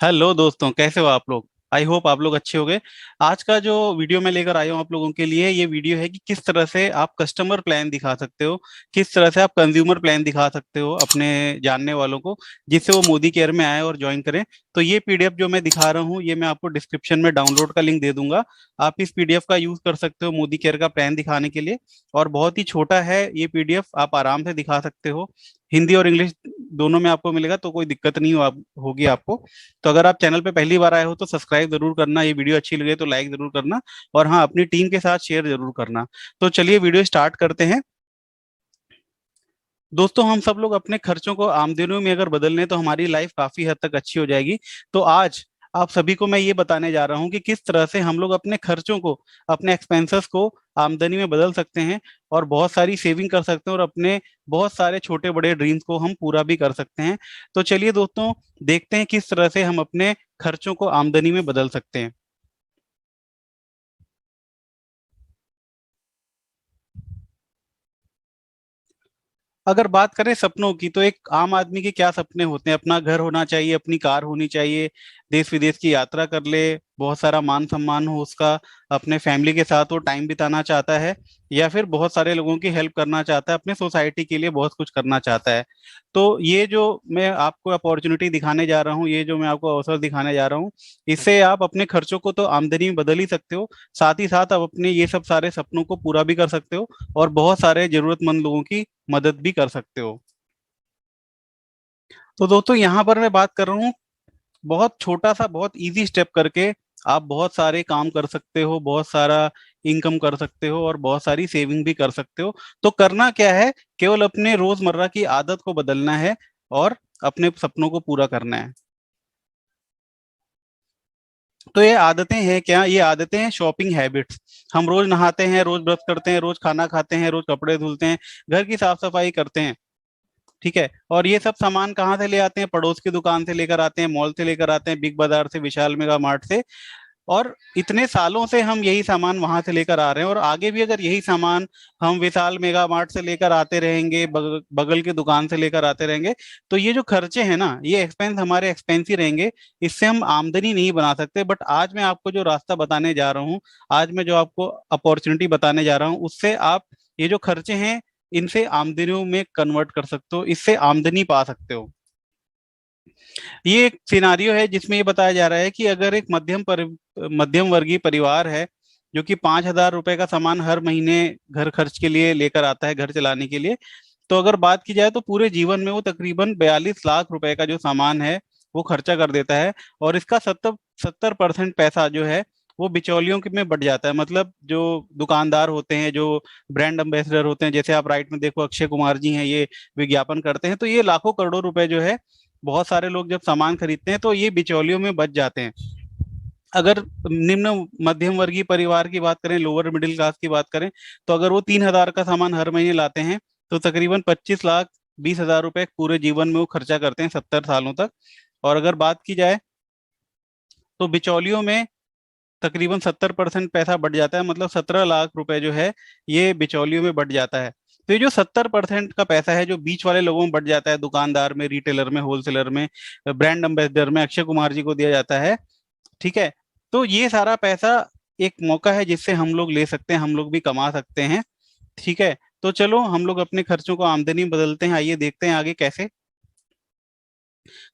Hello दोस्तों, कैसे हो आप लोग। आई होप आप लोग अच्छे होंगे। आज का जो वीडियो मैं लेकर आया हूँ आप लोगों के लिए, ये वीडियो है कि किस तरह से आप कस्टमर प्लान दिखा सकते हो, किस तरह से आप कंज्यूमर प्लान दिखा सकते हो अपने जानने वालों को, जिससे वो मोदी केयर में आए और ज्वाइन करें। तो ये पीडीएफ जो मैं दिखा रहा हूँ, ये मैं आपको डिस्क्रिप्शन में डाउनलोड का लिंक दे दूंगा। आप इस पीडीएफ का यूज कर सकते हो मोदी केयर का प्लान दिखाने के लिए। और बहुत ही छोटा है ये पीडीएफ, आप आराम से दिखा सकते हो। हिंदी और इंग्लिश दोनों में आपको मिलेगा, तो कोई दिक्कत नहीं होगी आपको। तो अगर आप चैनल पे पहली बार आए हो तो सब्सक्राइब जरूर करना, ये वीडियो अच्छी लगे तो लाइक जरूर करना। और हाँ, अपनी टीम के साथ शेयर जरूर करना। तो चलिए वीडियो स्टार्ट करते हैं। दोस्तों, हम सब लोग अपने खर्चों को आमदनियों में अगर बदल लें तो हमारी लाइफ काफी हद तक अच्छी हो जाएगी। तो आज आप सभी को मैं ये बताने जा रहा हूँ कि किस तरह से हम लोग अपने खर्चों को, अपने एक्सपेंसेस को आमदनी में बदल सकते हैं और बहुत सारी सेविंग कर सकते हैं, और अपने बहुत सारे छोटे बड़े ड्रीम्स को हम पूरा भी कर सकते हैं। तो चलिए दोस्तों, देखते हैं किस तरह से हम अपने खर्चों को आमदनी में बदल सकते हैं। अगर बात करें सपनों की, तो एक आम आदमी के क्या सपने होते हैं। अपना घर होना चाहिए, अपनी कार होनी चाहिए, देश विदेश की यात्रा कर ले, बहुत सारा मान सम्मान हो उसका, अपने फैमिली के साथ वो टाइम बिताना चाहता है, या फिर बहुत सारे लोगों की हेल्प करना चाहता है, अपने सोसाइटी के लिए बहुत कुछ करना चाहता है। तो ये जो मैं आपको अपॉर्चुनिटी दिखाने जा रहा हूँ, ये जो मैं आपको अवसर दिखाने जा रहा हूँ, इससे आप अपने खर्चों को तो आमदनी में बदल ही सकते हो, साथ ही साथ आप अपने ये सब सारे सपनों को पूरा भी कर सकते हो, और बहुत सारे जरूरतमंद लोगों की मदद भी कर सकते हो। तो दोस्तों, यहाँ पर मैं बात कर रहा हूँ बहुत छोटा सा, बहुत इजी स्टेप करके आप बहुत सारे काम कर सकते हो, बहुत सारा इनकम कर सकते हो, और बहुत सारी सेविंग भी कर सकते हो। तो करना क्या है, केवल अपने रोजमर्रा की आदत को बदलना है और अपने सपनों को पूरा करना है। तो ये आदतें हैं क्या, ये आदतें हैं शॉपिंग हैबिट्स। हम रोज नहाते हैं, रोज ब्रश करते हैं, रोज खाना खाते हैं, रोज कपड़े धुलते हैं, घर की साफ सफाई करते हैं। ठीक है, और ये सब सामान कहाँ से ले आते हैं? पड़ोस की दुकान से लेकर आते हैं, मॉल से लेकर आते हैं, बिग बाजार से, विशाल मेगा मार्ट से। और इतने सालों से हम यही सामान वहां से लेकर आ रहे हैं, और आगे भी अगर यही सामान हम विशाल मेगा मार्ट से लेकर आते रहेंगे, बगल की दुकान से लेकर आते रहेंगे, तो ये जो खर्चे हैं ना, ये एक्सपेंस हमारे एक्सपेंस ही रहेंगे। इससे हम आमदनी नहीं बना सकते। बट आज मैं आपको जो रास्ता बताने जा रहा हूँ, आज मैं जो आपको अपॉर्चुनिटी बताने जा रहा हूँ, उससे आप ये जो खर्चे हैं, इनसे आमदनियों में कन्वर्ट कर सकते हो, इससे आमदनी पा सकते हो। ये एक सिनारियो है जिसमें ये बताया जा रहा है कि अगर एक मध्यम वर्गीय परिवार है, जो कि 5,000 रुपए का सामान हर महीने घर खर्च के लिए लेकर आता है, घर चलाने के लिए, तो अगर बात की जाए तो पूरे जीवन में वो तकरीबन 42 लाख रुपए का जो सामान है वो खर्चा कर देता है। और इसका 70-70% पैसा जो है वो बिचौलियों के में बढ़ जाता है। मतलब जो दुकानदार होते हैं, जो ब्रांड एम्बेसडर होते हैं, जैसे आप राइट में देखो अक्षय कुमार जी हैं, ये विज्ञापन करते हैं, तो ये लाखों करोड़ों रुपए जो है, बहुत सारे लोग जब सामान खरीदते हैं तो ये बिचौलियों में बच जाते हैं। अगर निम्न मध्यम वर्गीय परिवार की बात करें, लोअर मिडिल क्लास की बात करें, तो अगर वो 3,000 का सामान हर महीने लाते हैं, तो तकरीबन 25,20,000 रुपए पूरे जीवन में वो खर्चा करते हैं 70 सालों तक। और अगर बात की जाए तो बिचौलियों में तकरीबन 70% पैसा बढ़ जाता है, मतलब 17 लाख रुपए जो है ये बिचौलियों में बढ़ जाता है। तो ये जो 70% का पैसा है जो बीच वाले लोगों में बढ़ जाता है, दुकानदार में, रिटेलर में, होलसेलर में, ब्रांड एम्बेसडर में, अक्षय कुमार जी को दिया जाता है। ठीक है, तो ये सारा पैसा एक मौका है जिससे हम लोग ले सकते हैं, हम लोग भी कमा सकते हैं। ठीक है, तो चलो हम लोग अपने खर्चों को आमदनी में बदलते हैं। आइए देखते हैं आगे कैसे।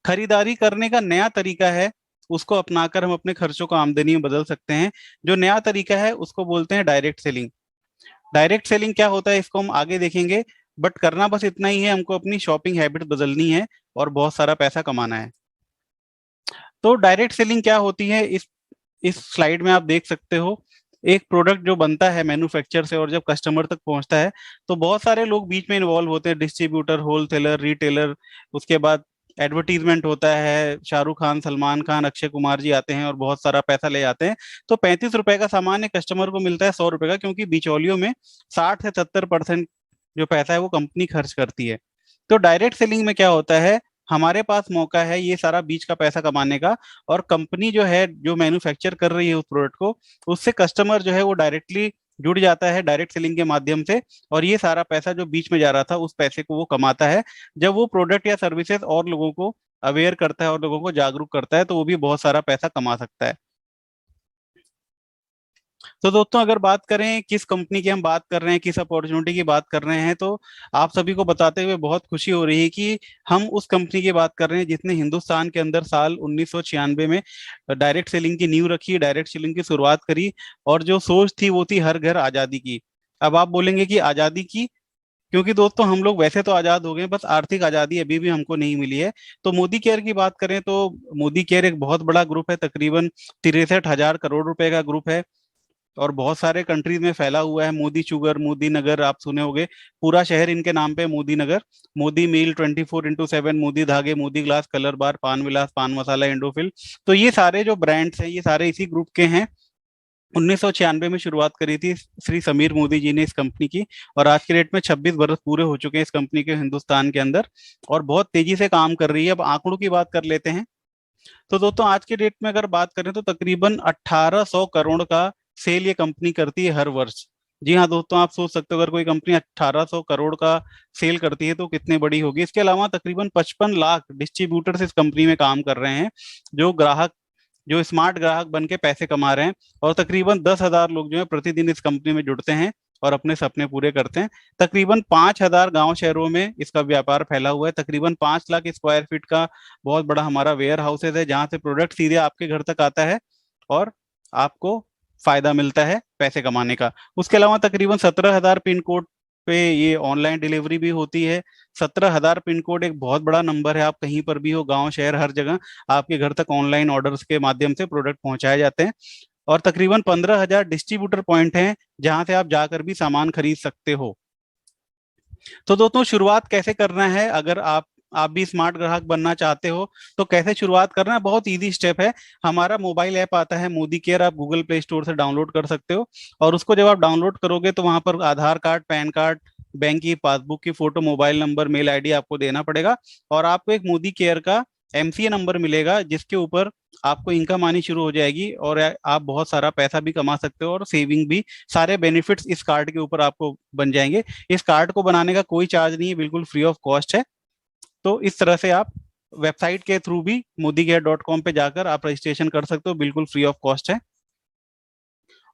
खरीदारी करने का नया तरीका है, उसको अपनाकर हम अपने खर्चों को आमदनी में बदल सकते हैं। जो नया तरीका है उसको बोलते हैं डायरेक्ट सेलिंग। डायरेक्ट सेलिंग क्या होता है इसको हम आगे देखेंगे। बट करना बस इतना ही है, हमको अपनी शॉपिंग हैबिट बदलनी है और बहुत सारा पैसा कमाना है। तो डायरेक्ट सेलिंग क्या होती है, इस स्लाइड में आप देख सकते हो। एक प्रोडक्ट जो बनता है मैन्युफैक्चर से और जब कस्टमर तक पहुंचता है, तो बहुत सारे लोग बीच में इन्वॉल्व होते हैं, डिस्ट्रीब्यूटर, होलसेलर, रिटेलर। उसके बाद एडवर्टीजमेंट होता है, शाहरुख खान, सलमान खान, अक्षय कुमार जी आते हैं और बहुत सारा पैसा ले जाते हैं। तो 35 रुपए का सामान एक कस्टमर को मिलता है 100 रुपए का, क्योंकि बिचौलियों में 60 से 70% जो पैसा है वो कंपनी खर्च करती है। तो डायरेक्ट सेलिंग में क्या होता है, हमारे पास मौका है ये सारा बीच का पैसा कमाने का, और कंपनी जो है, जो मैन्युफैक्चर कर रही है उस प्रोडक्ट को, उससे कस्टमर जो है वो डायरेक्टली जुड़ जाता है डायरेक्ट सेलिंग के माध्यम से। और ये सारा पैसा जो बीच में जा रहा था, उस पैसे को वो कमाता है जब वो प्रोडक्ट या सर्विसेज और लोगों को अवेयर करता है और लोगों को जागरूक करता है, तो वो भी बहुत सारा पैसा कमा सकता है। तो दोस्तों अगर बात करें किस कंपनी की हम बात कर रहे हैं, किस अपॉर्चुनिटी की बात कर रहे हैं, तो आप सभी को बताते हुए बहुत खुशी हो रही है कि हम उस कंपनी की बात कर रहे हैं जिसने हिंदुस्तान के अंदर साल 1996 में डायरेक्ट सेलिंग की नींव रखी, डायरेक्ट सेलिंग की शुरुआत करी। और जो सोच थी वो थी हर घर आजादी की। अब आप बोलेंगे कि आजादी की, क्योंकि दोस्तों हम लोग वैसे तो आजाद हो गए, बस आर्थिक आजादी अभी भी हमको नहीं मिली है। तो मोदी केयर की बात करें तो मोदी केयर एक बहुत बड़ा ग्रुप है, तकरीबन 63,000 करोड़ रुपए का ग्रुप है, और बहुत सारे कंट्रीज में फैला हुआ है। मोदी शुगर, मोदी नगर आप सुने होंगे, पूरा शहर इनके नाम पे है, मोदी नगर। मोदी मील 24x7, मोदी धागे, मोदी ग्लास, कलर बार, पान विलास, पान मसाला, इंडोफिल। तो ये सारे जो ब्रांड्स हैं ये सारे इसी ग्रुप के हैं। 1996 में शुरुआत करी थी श्री समीर मोदी जी ने इस कंपनी की, और आज के डेट में 26 बरस पूरे हो चुके हैं इस कंपनी के हिंदुस्तान के अंदर, और बहुत तेजी से काम कर रही है। अब आंकड़ों की बात कर लेते हैं। तो दोस्तों आज के डेट में अगर बात करें तो तकरीबन 1800 करोड़ का सेल ये कंपनी करती है हर वर्ष। जी हाँ दोस्तों, आप सोच सकते हो अगर कोई कंपनी 1800 करोड़ का सेल करती है तो कितनी बड़ी होगी। इसके अलावा तकरीबन 55 लाख डिस्ट्रीब्यूटर्स इस कंपनी में काम कर रहे हैं, जो ग्राहक, जो स्मार्ट ग्राहक बन के पैसे कमा रहे हैं। और तकरीबन 10,000 लोग जो है प्रतिदिन इस कंपनी में जुड़ते हैं और अपने सपने पूरे करते हैं। तकरीबन 5,000 गांव शहरों में इसका व्यापार फैला हुआ है। तकरीबन 5 लाख स्क्वायर फीट का बहुत बड़ा हमारा वेयर हाउसेज है, जहाँ से प्रोडक्ट सीधे आपके घर तक आता है और आपको फायदा मिलता है पैसे कमाने का। उसके अलावा तकरीबन 17,000 पिन कोड पे ये ऑनलाइन डिलीवरी भी होती है। 17,000 पिन कोड एक बहुत बड़ा नंबर है, आप कहीं पर भी हो, गांव शहर हर जगह आपके घर तक ऑनलाइन ऑर्डर्स के माध्यम से प्रोडक्ट पहुंचाए जाते हैं। और तकरीबन 15,000 डिस्ट्रीब्यूटर पॉइंट हैं जहां से आप जाकर भी सामान खरीद सकते हो। तो दोस्तों शुरुआत कैसे करना है, अगर आप भी स्मार्ट ग्राहक बनना चाहते हो तो कैसे शुरुआत करना है, बहुत इजी स्टेप है। हमारा मोबाइल ऐप आता है मोदी केयर, आप गूगल प्ले स्टोर से डाउनलोड कर सकते हो। और उसको जब आप डाउनलोड करोगे तो वहां पर Aadhaar card, PAN card, bank की पासबुक की photo, mobile number, mail ID आपको देना पड़ेगा। और आपको एक मोदी केयर का एमसीए नंबर मिलेगा, जिसके ऊपर आपको इनकम आनी शुरू हो जाएगी और आप बहुत सारा पैसा भी कमा सकते हो और सेविंग भी। सारे बेनिफिट्स इस कार्ड के ऊपर आपको बन जाएंगे। इस कार्ड को बनाने का कोई चार्ज नहीं है, बिल्कुल फ्री ऑफ कॉस्ट है। तो इस तरह से आप वेबसाइट के थ्रू भी modigate.com पे जाकर आप रजिस्ट्रेशन कर सकते हो, बिल्कुल फ्री ऑफ कॉस्ट है।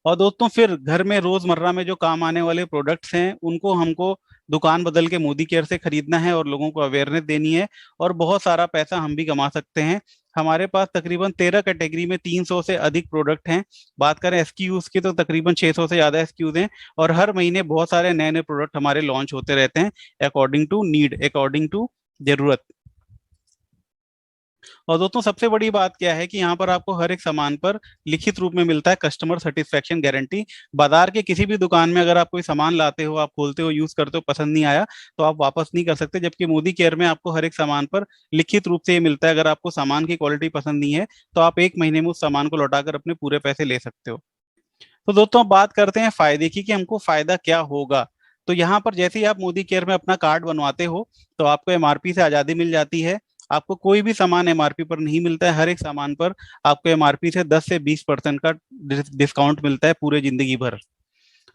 और दोस्तों फिर घर में रोजमर्रा में जो काम आने वाले प्रोडक्ट्स हैं उनको हमको दुकान बदल के मोदी केयर से खरीदना है और लोगों को अवेयरनेस देनी है, और बहुत सारा पैसा हम भी कमा सकते हैं। हमारे पास तकरीबन 13 कैटेगरी में 300 से अधिक प्रोडक्ट हैं। बात करें एसक्यूज की तो तकरीबन 600 से ज्यादा एसक्यूज हैं, और हर महीने बहुत सारे नए नए प्रोडक्ट हमारे लॉन्च होते रहते हैं, according to need, according to जरूरत। और दोस्तों सबसे बड़ी बात क्या है कि यहाँ पर आपको हर एक सामान पर लिखित रूप में मिलता है कस्टमर सेटिस्फेक्शन गारंटी। बाजार के किसी भी दुकान में अगर आप कोई सामान लाते हो, आप खोलते हो, यूज करते हो, पसंद नहीं आया तो आप वापस नहीं कर सकते, जबकि मोदी केयर में आपको हर एक सामान पर लिखित रूप से ये मिलता है। अगर आपको सामान की क्वालिटी पसंद नहीं है तो आप 1 महीने में उस सामान को लौटाकर अपने पूरे पैसे ले सकते हो। तो दोस्तों अब बात करते हैं फायदे की कि हमको फायदा क्या होगा। तो यहाँ पर जैसे ही आप मोदी केयर में अपना कार्ड बनवाते हो तो आपको एमआरपी से आज़ादी मिल जाती है। आपको कोई भी सामान एमआरपी पर नहीं मिलता है, हर एक सामान पर आपको एमआरपी से 10 से 20% का डिस्काउंट मिलता है पूरे जिंदगी भर।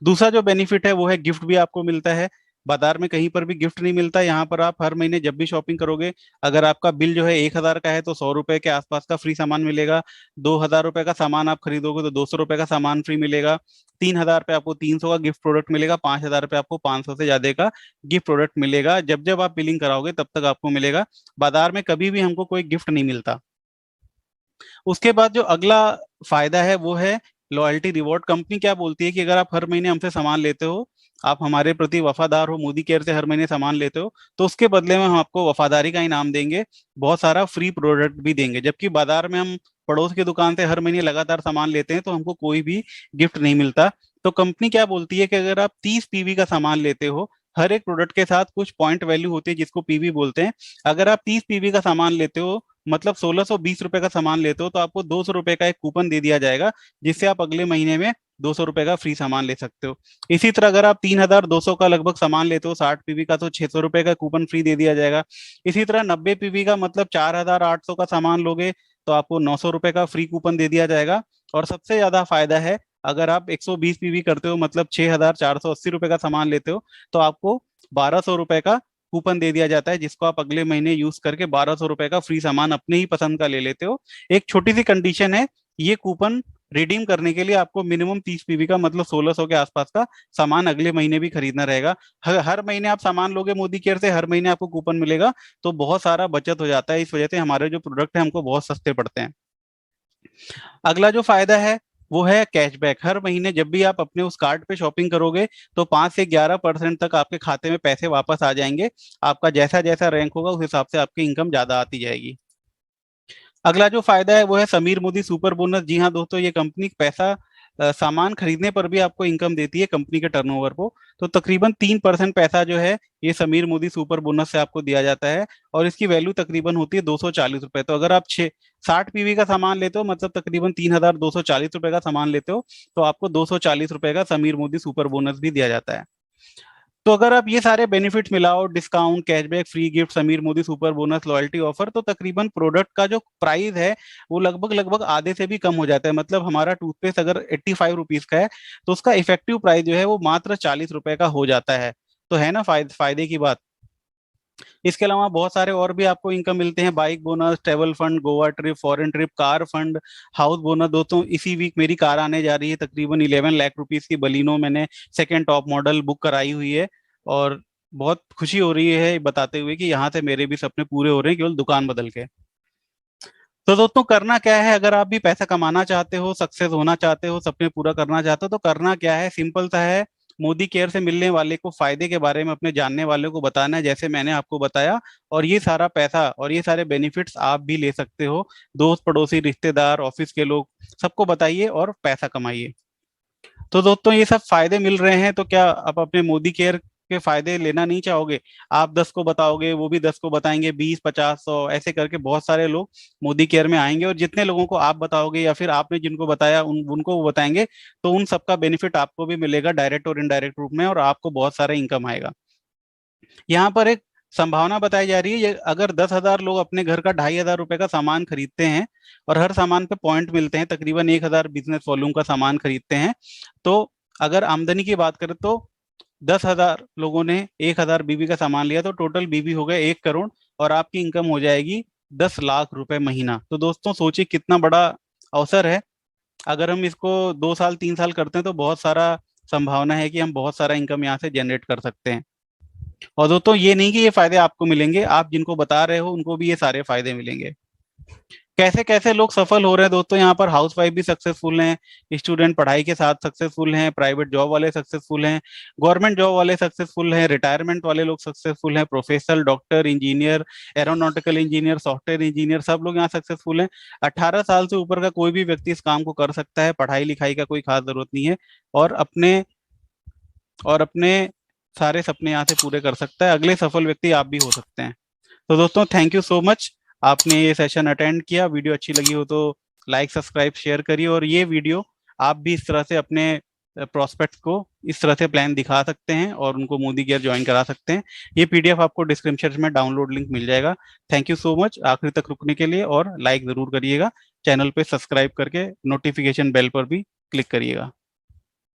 दूसरा जो बेनिफिट है वो है गिफ्ट भी आपको मिलता है। बाजार में कहीं पर भी गिफ्ट नहीं मिलता, यहाँ पर आप हर महीने जब भी शॉपिंग करोगे, अगर आपका बिल जो है 1,000 का है तो 100 रुपए के आसपास का फ्री सामान मिलेगा। 2,000 रुपए का सामान आप खरीदोगे तो 200 रुपए का सामान फ्री मिलेगा। 3,000 पे आपको 300 का गिफ्ट प्रोडक्ट मिलेगा। 5,000 पे आपको 500 से ज्यादा का गिफ्ट प्रोडक्ट मिलेगा। जब जब आप बिलिंग कराओगे तब तक आपको मिलेगा। बाजार में कभी भी हमको कोई गिफ्ट नहीं मिलता। उसके बाद जो अगला फायदा है वो है लॉयल्टी रिवॉर्ड। कंपनी क्या बोलती है कि अगर आप हर महीने हमसे सामान लेते हो, आप हमारे प्रति वफादार हो, मोदी केयर से हर महीने सामान लेते हो, तो उसके बदले में हम आपको वफादारी का इनाम देंगे, बहुत सारा फ्री प्रोडक्ट भी देंगे। जबकि बाजार में हम पड़ोस की दुकान से हर महीने लगातार सामान लेते हैं तो हमको कोई भी गिफ्ट नहीं मिलता। तो कंपनी क्या बोलती है कि अगर आप 30 पीवी का सामान लेते हो, हर एक प्रोडक्ट के साथ कुछ पॉइंट वैल्यू होती है जिसको पीवी बोलते हैं। अगर आप 30 पीवी का सामान लेते हो, मतलब 1,620 रुपए का सामान लेते हो, तो आपको 200 रुपए का एक कूपन दे दिया जाएगा, जिससे आप अगले महीने में 200 रुपए का फ्री सामान ले सकते हो। इसी तरह अगर आप 3,200 का लगभग सामान लेते हो 60 पीवी का, तो 600 रुपए का कूपन फ्री दे दिया जाएगा। इसी तरह 90 पीवी का मतलब 4,800 का सामान लोगे तो आपको 900 रुपए का फ्री कूपन दे दिया जाएगा। और सबसे ज्यादा फायदा है, अगर आप 120 पीवी करते हो मतलब 6,480 रुपए का सामान लेते हो, तो आपको 1,200 रुपए का कूपन दे दिया जाता है, जिसको आप अगले महीने यूज करके 1200 रुपए का फ्री सामान अपने ही पसंद का ले लेते हो। एक छोटी सी कंडीशन है, ये कूपन रिडीम करने के लिए आपको मिनिमम 30 पीवी का, मतलब 1600 के आसपास का सामान अगले महीने भी खरीदना रहेगा। हर महीने आप सामान लोगे मोदी केयर से, हर महीने आपको कूपन मिलेगा, तो बहुत सारा बचत हो जाता है। इस वजह से हमारे जो प्रोडक्ट है हमको बहुत सस्ते पड़ते हैं। अगला जो फायदा है वो है कैशबैक। हर महीने जब भी आप अपने उस कार्ड पे शॉपिंग करोगे तो 5 से 11% तक आपके खाते में पैसे वापस आ जाएंगे। आपका जैसा जैसा रैंक होगा उस हिसाब से आपकी इनकम ज्यादा आती जाएगी। अगला जो फायदा है वो है समीर मोदी सुपर बोनस। जी हाँ दोस्तों, ये कंपनी पैसा सामान खरीदने पर भी आपको इनकम देती है कंपनी के टर्नओवर को। तो तकरीबन 3% पैसा जो है ये समीर मोदी सुपर बोनस से आपको दिया जाता है, और इसकी वैल्यू तकरीबन होती है 240 रुपए। तो अगर आप 60 पीवी का सामान लेते हो, मतलब तकरीबन 3240 रुपए का सामान लेते हो, तो आपको 240 रुपए का समीर मोदी सुपर बोनस भी दिया जाता है। तो अगर आप ये सारे बेनिफिट्स मिलाओ, discount, cashback, free gift, Sameer Modi super bonus, loyalty offer, तो तकरीबन प्रोडक्ट का जो प्राइस है वो लगभग लगभग आधे से भी कम हो जाता है। मतलब हमारा टूथपेस्ट अगर 85 रुपीज का है तो उसका इफेक्टिव प्राइस जो है वो मात्र 40 रुपए का हो जाता है। तो है ना फायदे की बात। इसके अलावा बहुत सारे और भी आपको इनकम मिलते हैं, bike bonus, travel fund, Goa trip, foreign trip, car fund, house bonus. दोस्तों इसी वीक मेरी कार आने जा रही है, तकरीबन 11 लाख रुपीज की बलिनो मैंने सेकेंड टॉप मॉडल बुक कराई हुई है। और बहुत खुशी हो रही है बताते हुए कि यहाँ से मेरे भी सपने पूरे हो रहे हैं केवल दुकान बदल के। तो दोस्तों करना क्या है, अगर आप भी पैसा कमाना चाहते हो, सक्सेस होना चाहते हो, सपने पूरा करना चाहते हो, तो करना क्या है, सिंपल सा है। मोदी केयर से मिलने वाले को फायदे के बारे में अपने जानने वाले को बताना है, जैसे मैंने आपको बताया। और ये सारा पैसा और ये सारे बेनिफिट्स आप भी ले सकते हो। दोस्त, पड़ोसी, रिश्तेदार, ऑफिस के लोग, सबको बताइए और पैसा कमाइए। तो दोस्तों ये सब फायदे मिल रहे हैं, तो क्या आप अपने मोदी केयर के फायदे लेना नहीं चाहोगे? आप 10 को बताओगे, वो भी 10 को बताएंगे, 20, 50, 100 ऐसे करके बहुत सारे लोग मोदी केयर में आएंगे। और जितने लोगों को आप बताओगे या फिर आपने जिनको बताया उनको वो बताएंगे, तो उन सबका बेनिफिट आपको भी मिलेगा डायरेक्ट और इनडायरेक्ट रूप में, और आपको बहुत सारा इनकम आएगा। यहाँ पर एक संभावना बताई जा रही है, ये अगर 10,000 लोग अपने घर का 2,500 रुपए का सामान खरीदते हैं और हर सामान पे पॉइंट मिलते हैं, तकरीबन 1,000 बिजनेस वॉल्यूम का सामान खरीदते हैं, तो अगर आमदनी की बात करें तो 10,000 लोगों ने 1,000 बीबी का सामान लिया तो टोटल बीबी हो गए 1 करोड़, और आपकी इनकम हो जाएगी 10 लाख रुपए महीना। तो दोस्तों सोचिए कितना बड़ा अवसर है। अगर हम इसको 2 साल 3 साल करते हैं तो बहुत सारा संभावना है कि हम बहुत सारा इनकम यहाँ से जनरेट कर सकते हैं। और दोस्तों ये नहीं कि ये फायदे आपको मिलेंगे, आप जिनको बता रहे हो उनको भी ये सारे फायदे मिलेंगे। कैसे कैसे लोग सफल हो रहे हैं दोस्तों, यहाँ पर हाउस वाइफ भी सक्सेसफुल हैं, स्टूडेंट पढ़ाई के साथ सक्सेसफुल हैं, प्राइवेट जॉब वाले सक्सेसफुल हैं, गवर्नमेंट जॉब वाले सक्सेसफुल हैं, रिटायरमेंट वाले लोग सक्सेसफुल हैं, professor, doctor, engineer, aeronautical engineer, software engineer, सब लोग यहाँ सक्सेसफुल हैं। 18 साल से ऊपर का कोई भी व्यक्ति इस काम को कर सकता है, पढ़ाई लिखाई का कोई खास जरूरत नहीं है, और अपने सारे सपने यहाँ से पूरे कर सकता है। अगले सफल व्यक्ति आप भी हो सकते हैं। तो दोस्तों थैंक यू सो मच, आपने ये सेशन अटेंड किया। वीडियो अच्छी लगी हो तो लाइक, सब्सक्राइब, शेयर करिए। और ये वीडियो आप भी इस तरह से अपने प्रोस्पेक्ट्स को इस तरह से प्लान दिखा सकते हैं और उनको मोदी केयर ज्वाइन करा सकते हैं। ये पीडीएफ आपको डिस्क्रिप्शन में डाउनलोड लिंक मिल जाएगा। थैंक यू सो मच आखिर तक रुकने के लिए, और लाइक जरूर करिएगा, चैनल पे सब्सक्राइब करके नोटिफिकेशन बेल पर भी क्लिक करिएगा।